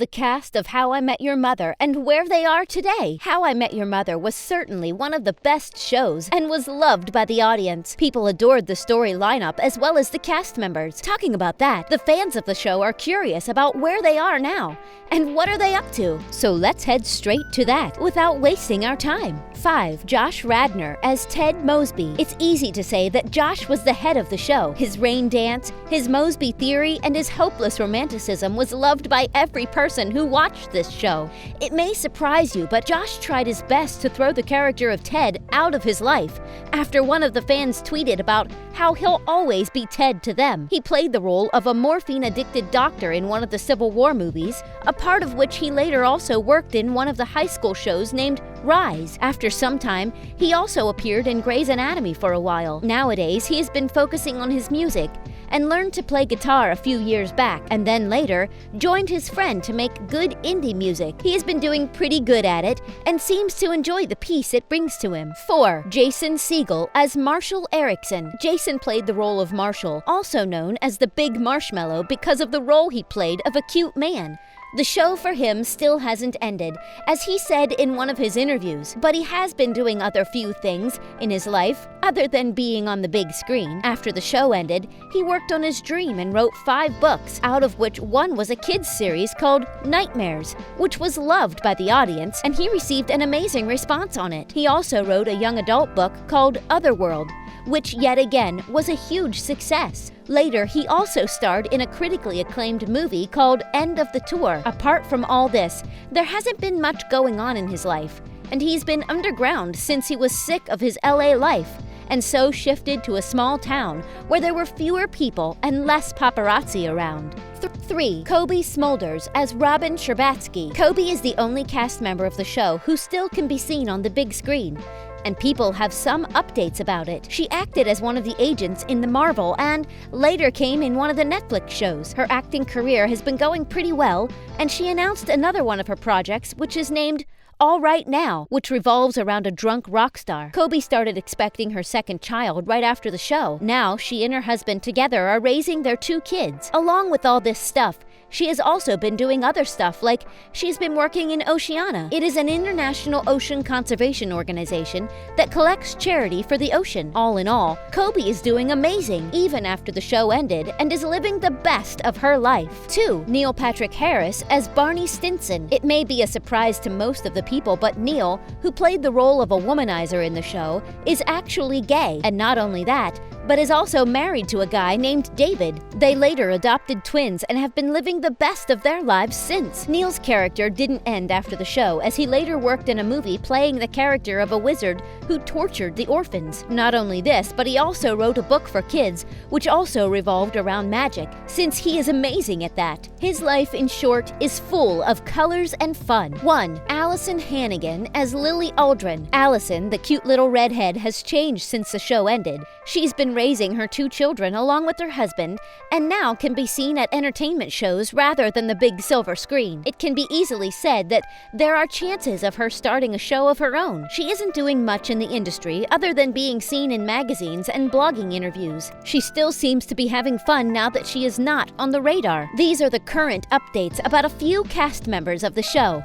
The cast of How I Met Your Mother and where they are today. How I Met Your Mother was certainly one of the best shows and was loved by the audience. People adored the story lineup as well as the cast members. Talking about that, the fans of the show are curious about where they are now and what are they up to. So let's head straight to that without wasting our time. 5. Josh Radnor as Ted Mosby. It's easy to say that Josh was the head of the show. His rain dance, his Mosby theory, and his hopeless romanticism was loved by every person who watched this show. It may surprise you, but Josh tried his best to throw the character of Ted out of his life after one of the fans tweeted about how he'll always be Ted to them. He played the role of a morphine-addicted doctor in one of the Civil War movies, a part of which he later also worked in one of the high school shows named Rise. After some time, he also appeared in Grey's Anatomy for a while. Nowadays, he has been focusing on his music and learned to play guitar a few years back, and then later joined his friend to make good indie music. He has been doing pretty good at it and seems to enjoy the peace it brings to him. 4. Jason Segel as Marshall Erickson. Jason played the role of Marshall, also known as the Big Marshmallow because of the role he played of a cute man. The show for him still hasn't ended, as he said in one of his interviews, but he has been doing other few things in his life other than being on the big screen. After the show ended, he worked on his dream and wrote 5 books, out of which one was a kids series called Nightmares, which was loved by the audience, and he received an amazing response on it. He also wrote a young adult book called Otherworld, which yet again was a huge success. Later, he also starred in a critically acclaimed movie called End of the Tour. Apart from all this, there hasn't been much going on in his life, and he's been underground since he was sick of his LA life, and so shifted to a small town where there were fewer people and less paparazzi around. 3. Kobe Smulders as Robin Scherbatsky. Kobe is the only cast member of the show who still can be seen on the big screen, and people have some updates about it. She acted as one of the agents in the Marvel and later came in one of the Netflix shows. Her acting career has been going pretty well, and she announced another one of her projects, which is named All Right Now, which revolves around a drunk rock star. Kobe started expecting her second child right after the show. Now, she and her husband together are raising their 2 kids. Along with all this stuff, she has also been doing other stuff, like she's been working in Oceana. It is an international ocean conservation organization that collects charity for the ocean. All in all, Kobe is doing amazing, even after the show ended, and is living the best of her life. 2. Neil Patrick Harris as Barney Stinson. It may be a surprise to most of the people, but Neil, who played the role of a womanizer in the show, is actually gay, and not only that, but is also married to a guy named David. They later adopted twins and have been living the best of their lives since. Neil's character didn't end after the show, as he later worked in a movie playing the character of a wizard who tortured the orphans. Not only this, but he also wrote a book for kids, which also revolved around magic, since he is amazing at that. His life, in short, is full of colors and fun. 1. Allison Hannigan as Lily Aldrin. Allison, the cute little redhead, has changed since the show ended. She's been raising her 2 children along with her husband, and now can be seen at entertainment shows rather than the big silver screen. It can be easily said that there are chances of her starting a show of her own. She isn't doing much in the industry other than being seen in magazines and blogging interviews. She still seems to be having fun now that she is not on the radar. These are the current updates about a few cast members of the show.